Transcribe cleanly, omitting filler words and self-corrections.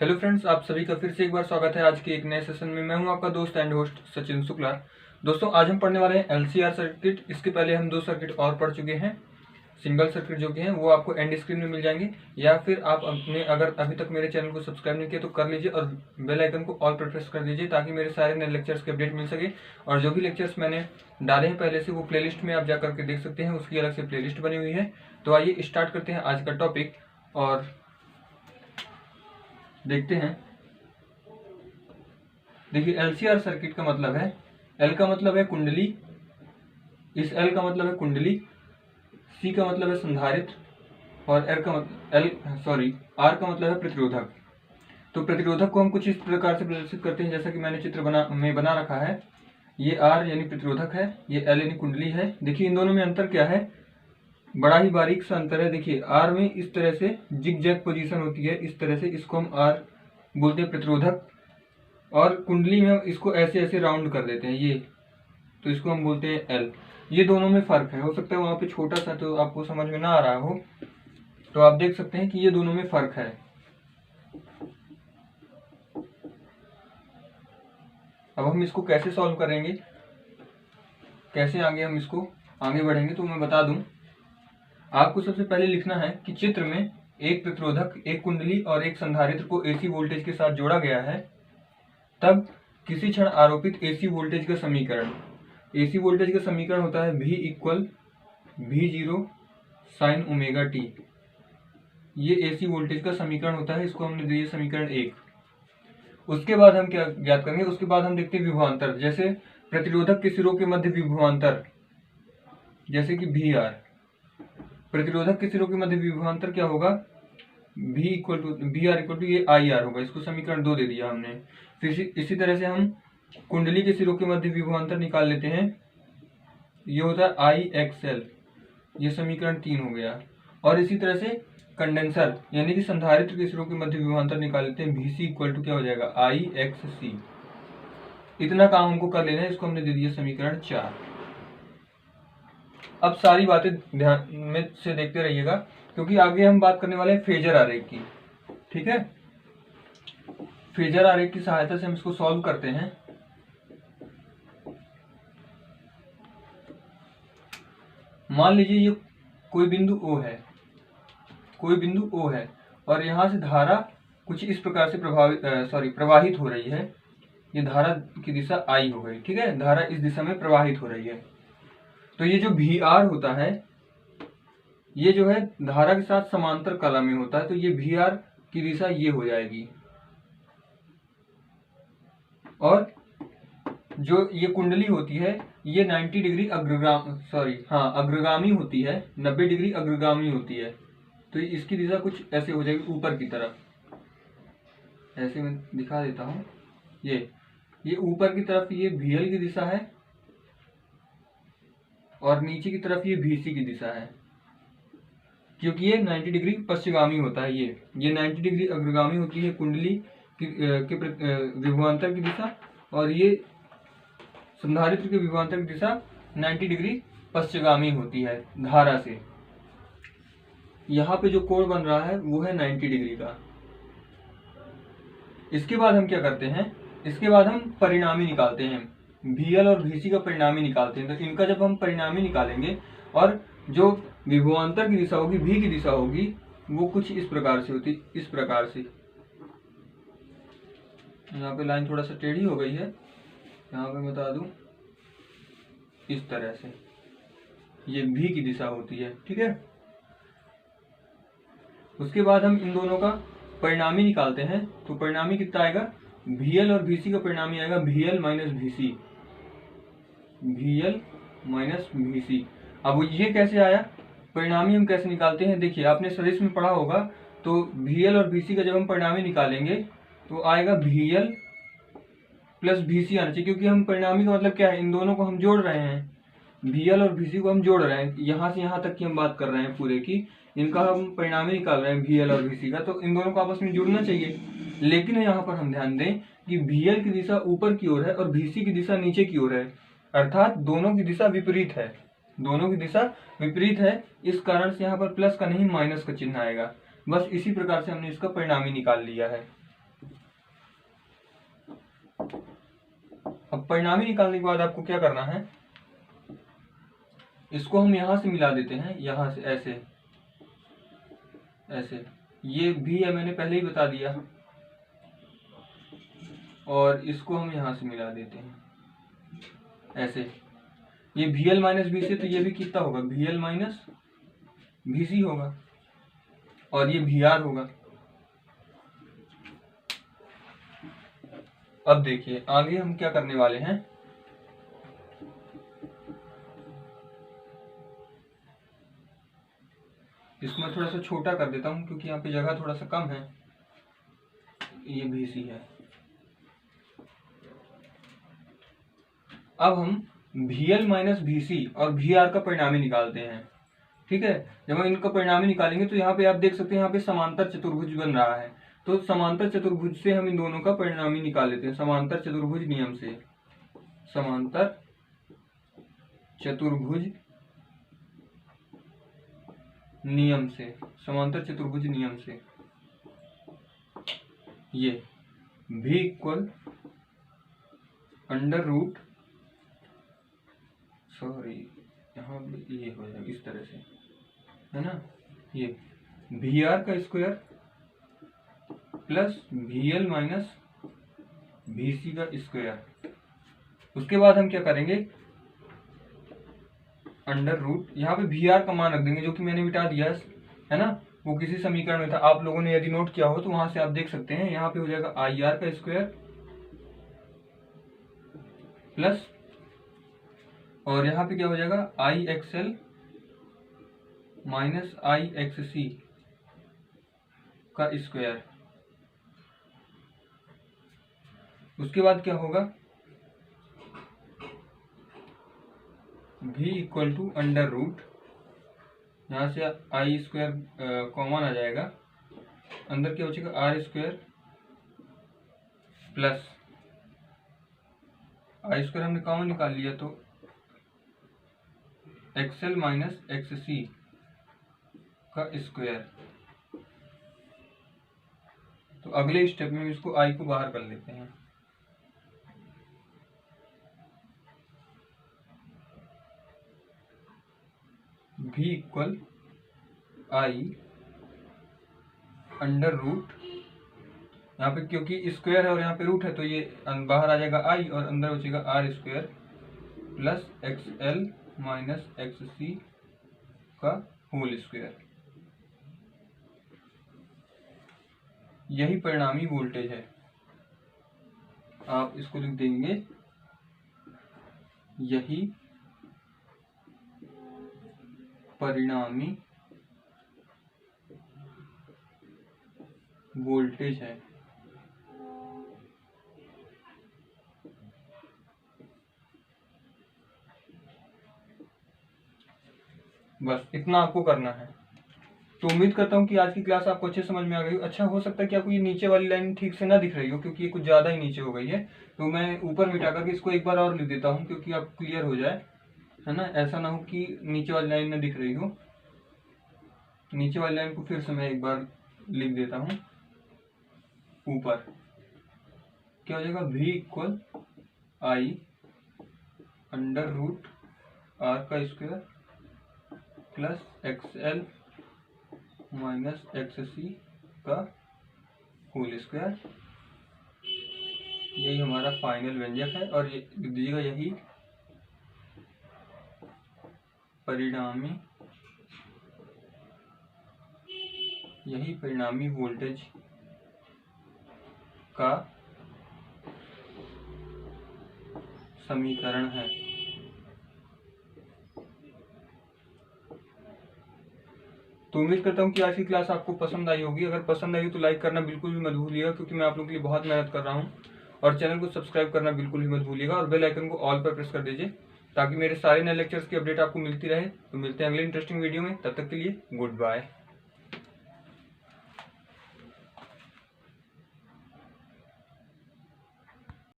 Hello friends, आप सभी का फिर से एक बार स्वागत है आज के एक नए सेशन में। मैं हूं आपका दोस्त एंड होस्ट सचिन शुक्ला। दोस्तों, आज हम पढ़ने वाले हैं एलसीआर सर्किट। इसके पहले हम दो सर्किट और पढ़ चुके हैं। सिंगल सर्किट जो कि हैं वो आपको एंड स्क्रीन में मिल जाएंगे, या फिर आप अपने अगर अभी तक मेरे चैनल को सब्सक्राइब नहीं किया तो कर लीजिए और बेल आइकन को ऑल पर प्रेस कर दीजिए ताकि मेरे सारे नए लेक्चर्स के अपडेट मिल सके। और जो भी लेक्चर्स मैंने डाले हैं पहले से वो प्लेलिस्ट में आप जा करके देख सकते हैं, उसकी अलग से प्लेलिस्ट बनी हुई है। तो आइए स्टार्ट करते हैं आज का टॉपिक और देखते हैं। देखिए, एलसीआर सर्किट का मतलब है, एल का मतलब है कुंडली, इस एल का मतलब है कुंडली, सी का मतलब है संधारित्र और आर का मतलब है प्रतिरोधक। तो प्रतिरोधक को हम कुछ इस प्रकार से प्रदर्शित करते हैं जैसा कि मैंने चित्र बना रखा है। ये आर यानी प्रतिरोधक है, ये एल यानी कुंडली है। देखिए, इन दोनों में अंतर क्या है, बड़ा ही बारीक सा अंतर है। देखिए, आर में इस तरह से जिग जैग पोजीशन होती है, इस तरह से, इसको हम आर बोलते हैं प्रतिरोधक। और कुंडली में हम इसको ऐसे ऐसे राउंड कर देते हैं ये, तो इसको हम बोलते हैं एल। ये दोनों में फर्क है, हो सकता है वहां पे छोटा सा तो आपको समझ में ना आ रहा हो, तो आप देख सकते हैं कि ये दोनों में फर्क है। अब हम इसको कैसे सॉल्व करेंगे, कैसे आगे हम इसको आगे बढ़ेंगे, तो मैं बता दूं। आपको सबसे पहले लिखना है कि चित्र में एक प्रतिरोधक, एक कुंडली और एक संधारित्र को एसी वोल्टेज के साथ जोड़ा गया है। तब किसी क्षण आरोपित एसी वोल्टेज का समीकरण, एसी वोल्टेज का समीकरण होता है V equal V0 sine omega T. ये एसी वोल्टेज का समीकरण होता है, इसको हमने दिया समीकरण 1। उसके बाद हम क्या ज्ञात करेंगे, उसके बाद हम देखते हैं विभवांतर। जैसे प्रतिरोधक के सिरों के मध्य विभवांतर, जैसे कि VR, प्रतिरोधक के सिरों के मध्य विभवांतर क्या होगा, V इक्वल टू ये IR होगा। इसको समीकरण 2 दे दिया हमने। फिर इसी तरह से हम कुंडली के सिरों के मध्य विभवांतर निकाल लेते हैं, ये होता है IXL, ये समीकरण 3 हो गया। और इसी तरह से कंडेंसर यानी कि संधारित्र के सिरों के मध्य विभवांतर निकाल लेते हैं, VC इक्वल टू क्या हो जाएगा, IXC। इतना काम हमको कर लेना है, इसको हमने दे दिया समीकरण 4। अब सारी बातें ध्यान में से देखते रहिएगा, क्योंकि आगे हम बात करने वाले हैं फेजर आरेख की। ठीक है, फेजर आरेख की सहायता से हम इसको सॉल्व करते हैं। मान लीजिए ये कोई बिंदु O है, कोई बिंदु O है और यहां से धारा कुछ इस प्रकार से प्रवाहित हो रही है। ये धारा की दिशा I हो गई। ठीक है, धारा इस दिशा में प्रवाहित हो रही है। तो ये जो VR होता है, ये जो है धारा के साथ समांतर कला में होता है, तो ये VR की दिशा ये हो जाएगी। और जो ये कुंडली होती है ये 90 डिग्री अग्रगामी होती है, 90 डिग्री अग्रगामी होती है। तो इसकी दिशा कुछ ऐसे हो जाएगी ऊपर की तरफ, ऐसे मैं दिखा देता हूं। ये ऊपर की तरफ ये VL की दिशा है और नीचे की तरफ ये VC की दिशा है, क्योंकि ये 90 डिग्री पश्चिमगामी होता है। ये 90 डिग्री अग्रगामी होती है कुंडली के विभवांतर की दिशा, और ये संधारित्र के विभवांतर की दिशा 90 डिग्री पश्चिमगामी होती है धारा से। यहाँ पे जो कोण बन रहा है वो है 90 डिग्री का। इसके बाद हम क्या करते हैं, इसके बाद हम परिणामी निकालते हैं, VL और VC का परिणामी निकालते हैं। तो इनका जब हम परिणामी निकालेंगे और जो विभवांतर की दिशा होगी, V की दिशा होगी, वो कुछ इस प्रकार से होती, इस प्रकार से। यहाँ पे लाइन थोड़ा सा टेढ़ी हो गई है, यहाँ पे बता दूं, इस तरह से ये V की दिशा होती है। ठीक है, उसके बाद हम इन दोनों का परिणामी निकालते हैं। तो परिणामी कितना आएगा, VL और VC का परिणामी आएगा VL minus VC, VL minus VC। अब ये कैसे आया, परिणामी हम कैसे निकालते हैं, देखिए आपने सदिश में पढ़ा होगा। तो VL और VC का जब हम परिणामी निकालेंगे तो आएगा VL प्लस VC आना चाहिए, क्योंकि हम परिणामी का मतलब क्या है, इन दोनों को हम जोड़ रहे हैं, VL और VC को हम जोड़ रहे हैं। यहाँ से यहाँ तक की हम बात कर रहे हैं पूरे की, इनका हम परिणामी निकाल रहे हैं VL और VC का, तो इन दोनों को आपस में जुड़ना चाहिए। लेकिन यहाँ पर हम ध्यान दें कि VL की दिशा ऊपर की ओर है और VC की दिशा नीचे की ओर है, अर्थात दोनों की दिशा विपरीत है, दोनों की दिशा विपरीत है। इस कारण से यहाँ पर प्लस का नहीं माइनस का चिन्ह आएगा। बस इसी प्रकार से हमने इसका परिणामी निकाल लिया है। अब परिणामी निकालने के बाद आपको क्या करना है, इसको हम यहां से मिला देते हैं, यहां से ऐसे ऐसे, ये भी है मैंने पहले ही बता दिया, और इसको हम यहां से मिला देते हैं ऐसे। ये VL माइनस VC, तो ये भी कितना होगा, VL माइनस VC होगा, और ये VR होगा। अब देखिए आगे हम क्या करने वाले हैं, इसको मैं थोड़ा सा छोटा कर देता हूं क्योंकि यहाँ पे जगह थोड़ा सा कम है। ये VC है। अब हम VL माइनस VC और VR का परिणामी निकालते हैं। ठीक है, जब हम इनका परिणामी निकालेंगे तो यहाँ पे आप देख सकते हैं, यहाँ पे समांतर चतुर्भुज बन रहा है, तो समांतर चतुर्भुज से हम इन दोनों का परिणामी निकाल लेते हैं, समांतर चतुर्भुज नियम से। समांतर चतुर्भुज नियम से, समांतर चतुर्भुज नियम से, ये V equal under root, sorry यहाँ ये हो जाएगा इस तरह से, है ना, ये VR का square plus VL minus VC का स्क्वायर। उसके बाद हम क्या करेंगे, अंडर रूट, यहाँ पे VR का मान रख देंगे जो कि मैंने मिटा दिया है ना, वो किसी समीकरण में था, आप लोगों ने यदि नोट किया हो तो वहां से आप देख सकते हैं। यहाँ पे हो जाएगा IR का स्क्वायर प्लस, और यहाँ पे क्या हो जाएगा, IXL माइनस IXC का स्क्वायर। उसके बाद क्या होगा, V equal to under root, यहाँ से I स्क्वायर कॉमन आ जाएगा, अंदर क्या बचेगा R square plus I square हमने कॉमन निकाल लिया, तो XL माइनस XC का स्क्वायर। तो अगले स्टेप में इसको I को बाहर कर लेते हैं। V equal I under root, यहाँ पे क्योंकि स्क्वायर है और यहाँ पे रूट है तो ये बाहर आ जाएगा I और अंदर बचेगा R square plus XL minus XC का होल स्क्वायर। यही परिणामी वोल्टेज है, आप इसको लिख देंगे, यही परिणामी वोल्टेज है। बस इतना आपको करना है। तो उम्मीद करता हूँ कि आज की क्लास आपको अच्छे समझ में आ गई। अच्छा हो सकता है कि आपको ये नीचे वाली लाइन ठीक से ना दिख रही हो क्योंकि ये कुछ ज़्यादा ही नीचे हो गई है, तो मैं ऊपर मिटा करके इसको एक बार और लिख देता हूँ क्योंकि आप क्लियर हो जाए, है ना, ऐसा ना हो कि नीचे वाली लाइन ना दिख रही हो। नीचे वाली लाइन को फिर से मैं एक बार लिख देता हूँ। ऊपर क्या हो जाएगा, V equal I under root R का square plus XL minus XC का होल स्क्वायर। यही हमारा फाइनल व्यंजक है, और ये लिख दीजिएगा, यही परिणामी वोल्टेज का समीकरण है। तो उम्मीद करता हूँ कि आज की क्लास आपको पसंद आई होगी। अगर पसंद आई तो लाइक करना बिल्कुल भी मत भूलिएगा क्योंकि मैं आप लोगों के लिए बहुत मेहनत कर रहा हूँ, और चैनल को सब्सक्राइब करना बिल्कुल भी मत भूलिएगा, और बेल आइकन को ऑल पर प्रेस कर दीजिए ताकि मेरे सारे नए लेक्चर्स की अपडेट आपको मिलती रहे। तो मिलते हैं अगले इंटरेस्टिंग वीडियो में, तब तक के लिए गुड बाय।